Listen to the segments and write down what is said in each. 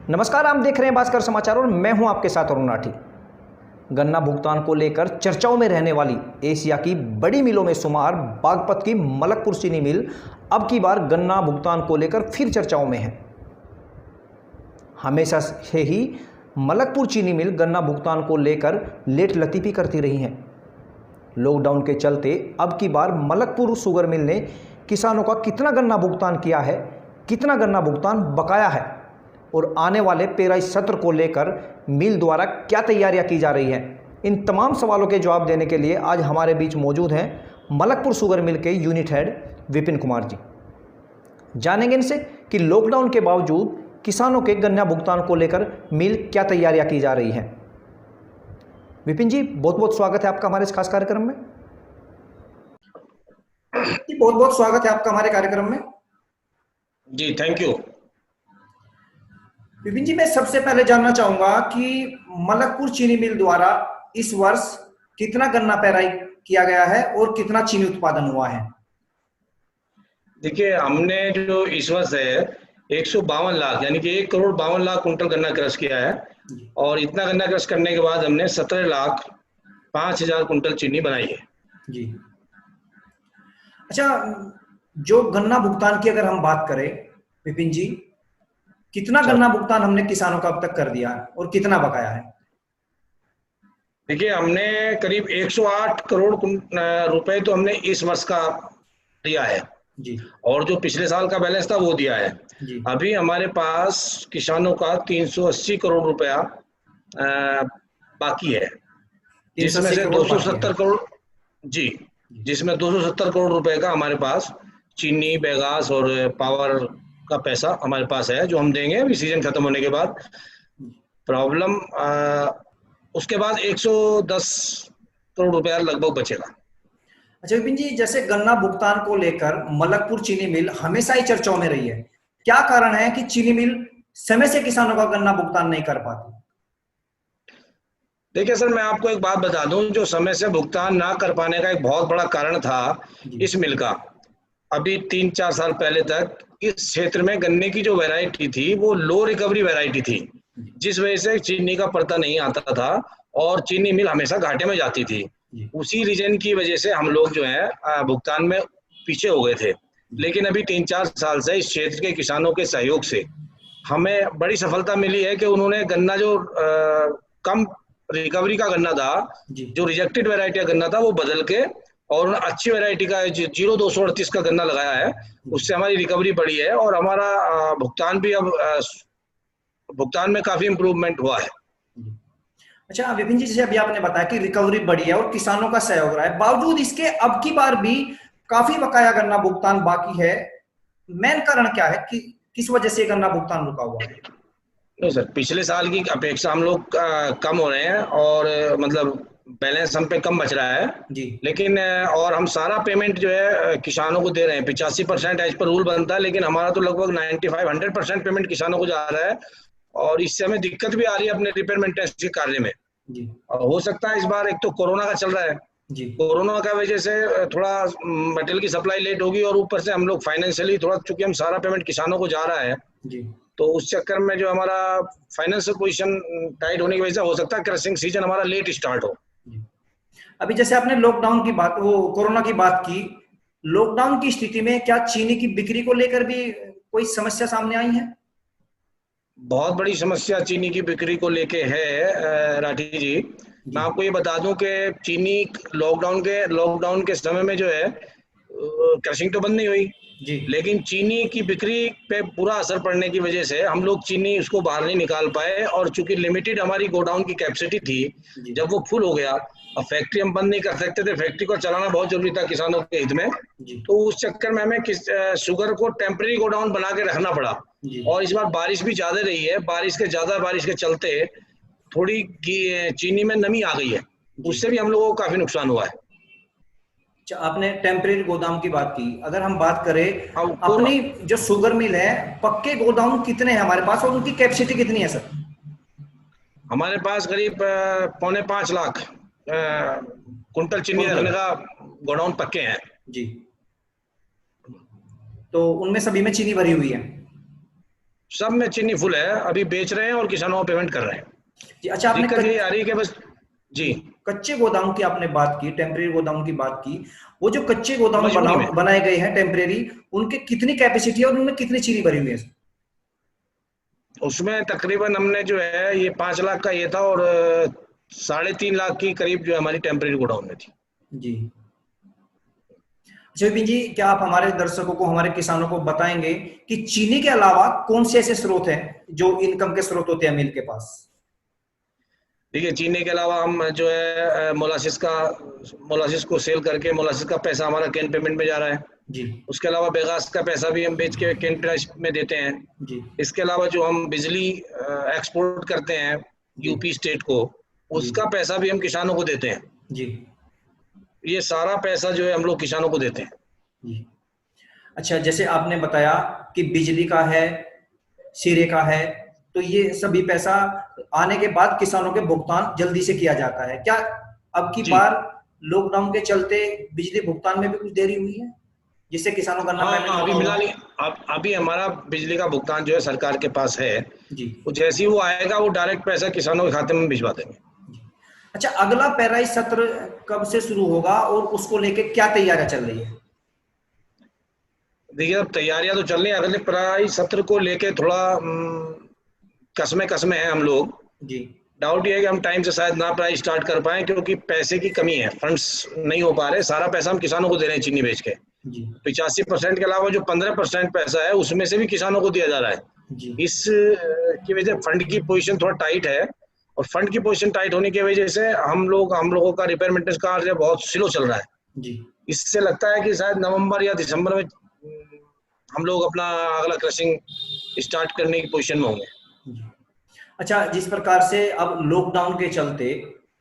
नमस्कार, आप देख रहे हैं भास्कर समाचार और मैं हूं आपके साथ अरुण राठी। गन्ना भुगतान को लेकर चर्चाओं में रहने वाली एशिया की बड़ी मिलों में शुमार बागपत की मलकपुर चीनी मिल अब की बार गन्ना भुगतान को लेकर फिर चर्चाओं में है। हमेशा से ही मलकपुर चीनी मिल गन्ना भुगतान को लेकर लेट लतीफ़ी करती रही है। लॉकडाउन के चलते अब की बार मलकपुर शुगर मिल ने किसानों का कितना गन्ना भुगतान किया है, कितना गन्ना भुगतान बकाया है और आने वाले पेराई सत्र को लेकर मिल द्वारा क्या तैयारियां की जा रही हैं, इन तमाम सवालों के जवाब देने के लिए आज हमारे बीच मौजूद हैं मलकपुर शुगर मिल के यूनिट हेड विपिन कुमार जी। जानेंगे इनसे कि लॉकडाउन के बावजूद किसानों के गन्ना भुगतान को लेकर मिल क्या तैयारियां की जा रही हैं। विपिन जी, बहुत बहुत स्वागत है आपका हमारे इस खास कार्यक्रम में। बहुत बहुत स्वागत है आपका हमारे कार्यक्रम में। जी, थैंक यू। विपिन जी, मैं सबसे पहले जानना चाहूंगा कि मलकपुर चीनी मिल द्वारा इस वर्ष कितना गन्ना पेराई किया गया है और कितना चीनी उत्पादन हुआ है। देखिए, हमने जो इस वर्ष है 152 लाख यानी कि 1,52,00,000 कुंटल गन्ना क्रश किया है और इतना गन्ना क्रश करने के बाद हमने 17,05,000 कुंटल चीनी बनाई है। जी, अच्छा, जो गन्ना भुगतान की अगर हम बात करें विपिन जी, कितना गन्ना भुगतान हमने किसानों का अब तक कर दिया और कितना बकाया है। देखिए, हमने करीब 108 करोड़ रुपए तो हमने इस वर्ष का दिया है जी, और जो पिछले साल का बैलेंस था वो दिया है जी। अभी हमारे पास किसानों का 380 करोड़ रुपया बाकी है, जिसमें से 270 करोड़ जी, जिसमें 270 करोड़ रुपए का हमारे पास चीनी, बैगास और पावर का पैसा हमारे पास है, जो हम देंगे अभी सीजन खत्म होने के बाद। प्रॉब्लम उसके बाद 110 करोड़ रुपया लगभग बचेगा। अच्छा विपिन जी, जैसे गन्ना भुगतान को लेकर मलकपुर चीनी मिल हमेशा ही चर्चाओं में रही है, क्या कारण है कि चीनी मिल समय से किसानों का गन्ना भुगतान नहीं कर पाती। देखिए सर, मैं आपको एक बात बता दूं, जो समय से भुगतान ना कर पाने का एक बहुत बड़ा कारण था इस मिल का। अभी 3-4 साल पहले तक इस क्षेत्र में गन्ने की जो वैरायटी थी वो लो रिकवरी वैरायटी थी, जिस वजह से चीनी का पड़ता नहीं आता था और चीनी मिल हमेशा घाटे में जाती थी। उसी रीजन की वजह से हम लोग जो है भुगतान में पीछे हो गए थे। लेकिन अभी 3-4 साल से इस क्षेत्र के किसानों के सहयोग से हमें बड़ी सफलता मिली है कि उन्होंने गन्ना जो कम रिकवरी का गन्ना था, जो रिजेक्टेड वैरायटी का गन्ना था, वो बदल के और अच्छी वैरायटी का 0238 का गन्ना लगाया है। उससे हमारी रिकवरी बढ़ी है और हमारा भुगतान भी अब भुगतान में काफी इम्प्रूवमेंट हुआ है। अच्छा विपिन जी, जैसे अभी आपने बताया कि रिकवरी बढ़ी है और किसानों का सहयोग रहा है, बावजूद इसके अब की बार भी काफी बकाया गन्ना भुगतान बाकी है। मेन कारण क्या है कि किस वजह से गन्ना भुगतान रुका हुआ है। नहीं सर, पिछले साल की अपेक्षा हम लोग कम हो रहे हैं और मतलब बैलेंस हम पे कम बच रहा है जी। लेकिन और हम सारा पेमेंट जो है किसानों को दे रहे हैं। 85% एज पर रूल बनता है, लेकिन हमारा तो लगभग 95-100% पेमेंट किसानों को जा रहा है और इससे हमें दिक्कत भी आ रही है अपने रिपेयर मेंटेनेंस के कार्य में। जी। हो सकता है इस बार एक तो कोरोना का चल रहा है जी। कोरोना का वजह से थोड़ा मटेरियल की सप्लाई लेट होगी और ऊपर से हम लोग फाइनेंशियली थोड़ा, चूंकि हम सारा पेमेंट किसानों को जा रहा है जी, तो उस चक्कर में जो हमारा फाइनेंशियल पोजीशन टाइट होने की वजह से हो सकता है क्रशिंग सीजन हमारा लेट स्टार्ट हो। अभी जैसे आपने लॉकडाउन की बात, वो कोरोना की बात की, लॉकडाउन की स्थिति में क्या चीनी की बिक्री को लेकर भी कोई समस्या सामने आई है। बहुत बड़ी समस्या चीनी की बिक्री को लेके है राठी जी। मैं आपको ये बता दूं कि चीनी लॉकडाउन के समय में जो है क्रशिंग तो बंद नहीं हुई जी, लेकिन चीनी की बिक्री पे पूरा असर पड़ने की वजह से हम लोग चीनी उसको बाहर नहीं निकाल पाए और चूंकि लिमिटेड हमारी गोडाउन की कैपेसिटी थी, जब वो फुल हो गया, अब फैक्ट्री हम बंद नहीं कर सकते थे, फैक्ट्री को चलाना बहुत जरूरी था किसानों के हित में, तो उस चक्कर में हमें शुगर को टेम्परेरी गोडाउन बना के रखना पड़ा। और इस बार बारिश भी ज्यादा रही है, ज्यादा बारिश के चलते थोड़ी चीनी में नमी आ गई है, उससे भी हम लोगों को काफी नुकसान हुआ है। आपने टेम्परेरी गोदाम की बात की, अगर हम बात करें अपनी जो शुगर मिल है, पक्के गोदाम कितने हैं हमारे पास और उनकी कैपेसिटी कितनी है सर। हमारे पास करीब 4.25 लाख कुंटल चीनी रखने का गोडाउन पक्के हैं जी, तो उनमें सभी में चीनी भरी हुई है। सब में चीनी फुल है, अभी बेच रहे हैं और किसानों को पेमेंट कर रहे हैं। जी। अच्छा, आपने दिक्कत ये आ रही है कि बस जी कच्चे गोदाम की आपने बात की, टेम्परेरी गोदाम की बात की। वो जो कच्चे गोदाम मजबूरी में बनाए गए हैं टेम्परेरी, उनके कितनी कैपेसिटी है और उनमें कितनी चीनी भरी हुई है? उसमें तकरीबन हमने जो है ये 5 लाख का ये था, और 3.5 लाख की करीब जो हमारी टेम्परेरी गोडाउन में थी। जी। अच्छा विपिन जी, क्या आप हमारे दर्शकों को, हमारे किसानों को बताएंगे कि चीनी के अलावा कौन से ऐसे स्रोत हैं जो इनकम के स्रोत होते हैं मिल के पास? देखिए, चीनी के अलावा हम जो है मोलासिस को सेल करके मोलासिस का पैसा हमारा कैन पेमेंट में जा रहा है। जी। उसके अलावा बेगास का पैसा भी हम बेच के कैन प्राइस में देते हैं। जी। इसके अलावा जो हम बिजली एक्सपोर्ट करते हैं यूपी स्टेट को, उसका पैसा भी हम किसानों को देते हैं। जी। ये सारा पैसा जो है हम लोग किसानों को देते हैं। जी। अच्छा, जैसे आपने बताया कि बिजली का है, सिरे का है, तो ये सभी पैसा आने के बाद किसानों के भुगतान जल्दी से किया जाता है। क्या अब की जी बार लॉकडाउन के चलते बिजली भुगतान में भी कुछ देरी हुई है, जिससे किसानों का ना पेमेंट हाँ, अभी होना मिला होगा? नहीं। अभी हमारा बिजली का भुगतान जो है सरकार के पास है, जी। तो जैसे ही वो आएगा वो डायरेक्ट पैसा किसानों के खाते में भिजवा देंगे। जी। अच्छा, अगला पेराई सत्र कब से शुरू होगा और उसको लेके क्या तैयारियां चल रही है? देखिए, अब तैयारियां तो चल रही है। अगले पराई सत्र को लेके थोड़ा कसमें हैं हम लोग। जी। डाउट ये है कि हम टाइम से शायद ना प्राइस स्टार्ट कर पाए, क्योंकि पैसे की कमी है, फंड्स नहीं हो पा रहे। सारा पैसा हम किसानों को दे रहे हैं चीनी बेच के। जी। 85% के अलावा जो 15% पैसा है उसमें से भी किसानों को दिया जा रहा है। जी। इस की वजह से फंड की पोजीशन थोड़ा टाइट है, और फंड की पोजीशन टाइट होने की वजह से हम लोगों का रिपेयर मेंटेनेंस कार्य बहुत स्लो चल रहा है। जी। इससे लगता है कि शायद नवंबर या दिसंबर में हम लोग अपना अगला क्रशिंग स्टार्ट करने की पोजीशन में होंगे। जी। अच्छा, जिस प्रकार से अब लॉकडाउन के चलते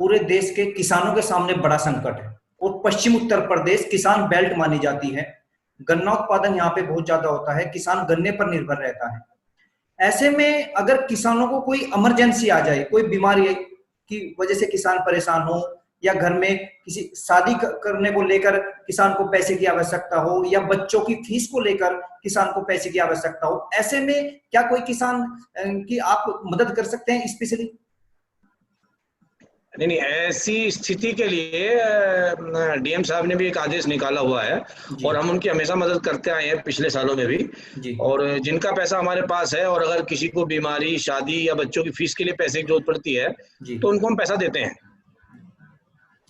पूरे देश के किसानों के सामने बड़ा संकट है, और पश्चिम उत्तर प्रदेश किसान बेल्ट मानी जाती है, गन्ना उत्पादन यहाँ पे बहुत ज्यादा होता है, किसान गन्ने पर निर्भर रहता है। ऐसे में अगर किसानों को कोई इमरजेंसी आ जाए, कोई बीमारी की वजह से किसान परेशान हो, या घर में किसी शादी करने को लेकर किसान को पैसे की आवश्यकता हो, या बच्चों की फीस को लेकर किसान को पैसे की आवश्यकता हो, ऐसे में क्या कोई किसान की आप मदद कर सकते हैं स्पेशली? नहीं, ऐसी स्थिति के लिए डीएम साहब ने भी एक आदेश निकाला हुआ है, जी। और हम उनकी हमेशा मदद करते आए हैं पिछले सालों में भी। जी। और जिनका पैसा हमारे पास है, और अगर किसी को बीमारी, शादी या बच्चों की फीस के लिए पैसे की जरूरत पड़ती है, जी। तो उनको हम पैसा देते हैं।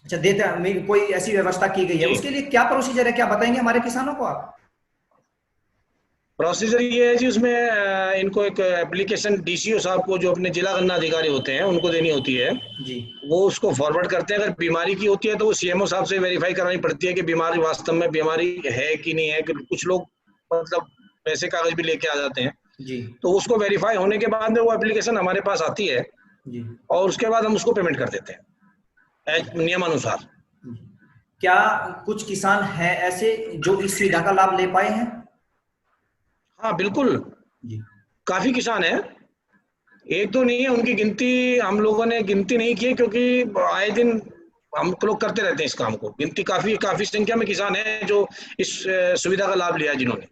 अच्छा, देते हैं, कोई ऐसी व्यवस्था की गई है? जी, उसके लिए क्या प्रोसीजर है, क्या बताएंगे हमारे किसानों को आप? प्रोसीजर ये है जी, उसमें इनको एक एप्लीकेशन डीसीओ साहब को, जो अपने जिला गन्ना अधिकारी होते हैं, उनको देनी होती है। जी। वो उसको फॉरवर्ड करते हैं। अगर बीमारी की होती है तो वो सीएमओ साहब से वेरीफाई करानी पड़ती है कि बीमारी वास्तव में बीमारी है कि नहीं है। कि कुछ लोग मतलब वैसे कागज भी लेके आ जाते हैं, जी। तो उसको वेरीफाई होने के बाद में वो एप्लीकेशन हमारे पास आती है, जी। और उसके बाद हम उसको पेमेंट कर देते हैं नियमानुसार। क्या कुछ किसान हैं ऐसे जो इस सुविधा का लाभ ले पाए हैं? हाँ, बिल्कुल, जी। काफी किसान हैं। एक तो नहीं है, उनकी गिनती हम लोगों ने गिनती नहीं की, क्योंकि आए दिन हम लोग करते रहते हैं इस काम को। गिनती काफी संख्या में किसान हैं जो इस सुविधा का लाभ लिया है जिन्होंने।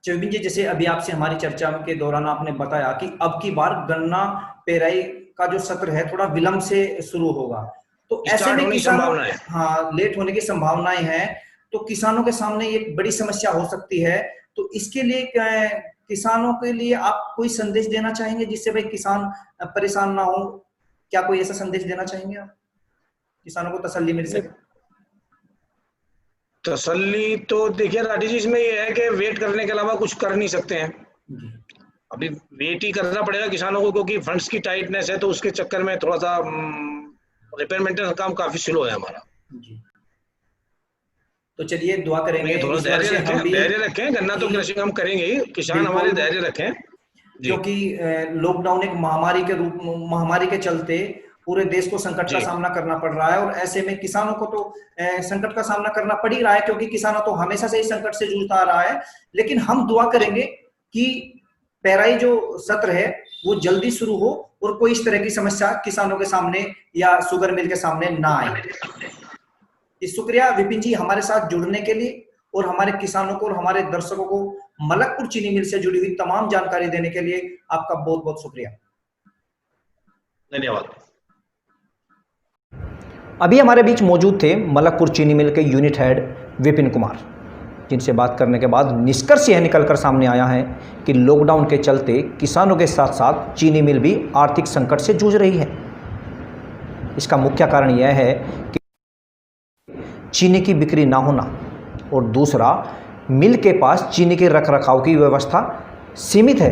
विपिन जी, जैसे अभी आपसे हमारी चर्चा के दौरान आपने बताया कि अब की बार गन्ना पेराई का जो सत्र है थोड़ा विलंब से शुरू होगा, तो ऐसे स्टार्ट में होने की किसानों, संभावना है। हाँ, लेट होने की संभावनाएं हैं, तो किसानों के सामने ये बड़ी समस्या हो सकती है। तो इसके लिए किसानों के लिए आप कोई संदेश देना चाहेंगे जिससे भाई किसान परेशान ना हो? क्या कोई ऐसा संदेश देना चाहेंगे आप, किसानों को तसल्ली मिल सके? तसल्ली तो देखिए राठी जी, इसमें ये है कि वेट करने के अलावा कुछ कर नहीं सकते हैं। जी। अभी वेट ही करना पड़ेगा किसानों को, क्योंकि फंड्स की टाइटनेस है, तो उसके चक्कर में थोड़ा सा रिपेयर मेंटेनेंस काम काफी स्लो है हमारा। जी। तो चलिए दुआ करेंगे थोड़ा ईश्वर से हम भी धैर्य रखें। गन्ना तो क्रशिंग हम करेंगे ही, किसान हमारे धैर्य रखें। क्योंकि लॉकडाउन एक महामारी के चलते पूरे देश को संकट का सामना करना पड़ रहा है, और ऐसे में किसानों को तो संकट का सामना करना पड़ ही रहा है, क्योंकि किसानों तो हमेशा से ही संकट से जूझता आ रहा है। लेकिन हम दुआ करेंगे कि पेराई जो सत्र है वो जल्दी शुरू हो, और कोई इस तरह की समस्या किसानों के सामने या शुगर मिल के सामने ना आए। शुक्रिया विपिन जी हमारे साथ जुड़ने के लिए, और हमारे किसानों को और हमारे दर्शकों को मलकपुर चीनी मिल से जुड़ी हुई तमाम जानकारी देने के लिए आपका बहुत बहुत शुक्रिया। धन्यवाद। अभी हमारे बीच मौजूद थे मलकपुर चीनी मिल के यूनिट हेड विपिन कुमार, जिनसे बात करने के बाद निष्कर्ष यह निकलकर सामने आया है कि लॉकडाउन के चलते किसानों के साथ साथ चीनी मिल भी आर्थिक संकट से जूझ रही है। इसका मुख्य कारण यह है कि चीनी की बिक्री ना होना और दूसरा मिल के पास चीनी के रखरखाव की व्यवस्था सीमित है,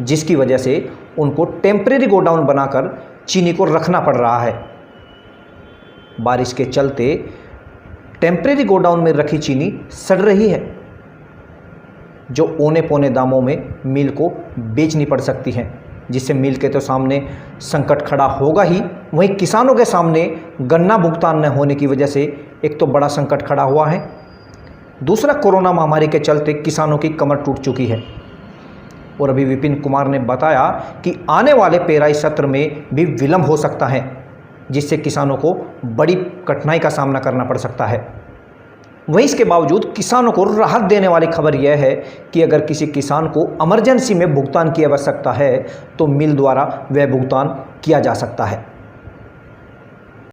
जिसकी वजह से उनको टेम्परेरी गोडाउन बनाकर चीनी को रखना पड़ रहा है। बारिश के चलते टेम्परेरी गोडाउन में रखी चीनी सड़ रही है, जो औने पौने दामों में मिल को बेचनी पड़ सकती है, जिससे मिल के तो सामने संकट खड़ा होगा ही, वहीं किसानों के सामने गन्ना भुगतान न होने की वजह से एक तो बड़ा संकट खड़ा हुआ है, दूसरा कोरोना महामारी के चलते किसानों की कमर टूट चुकी है। और अभी विपिन कुमार ने बताया कि आने वाले पेराई सत्र में भी विलंब हो सकता है, जिससे किसानों को बड़ी कठिनाई का सामना करना पड़ सकता है। वहीं इसके बावजूद किसानों को राहत देने वाली खबर यह है कि अगर किसी किसान को इमरजेंसी में भुगतान की आवश्यकता है तो मिल द्वारा वह भुगतान किया जा सकता है।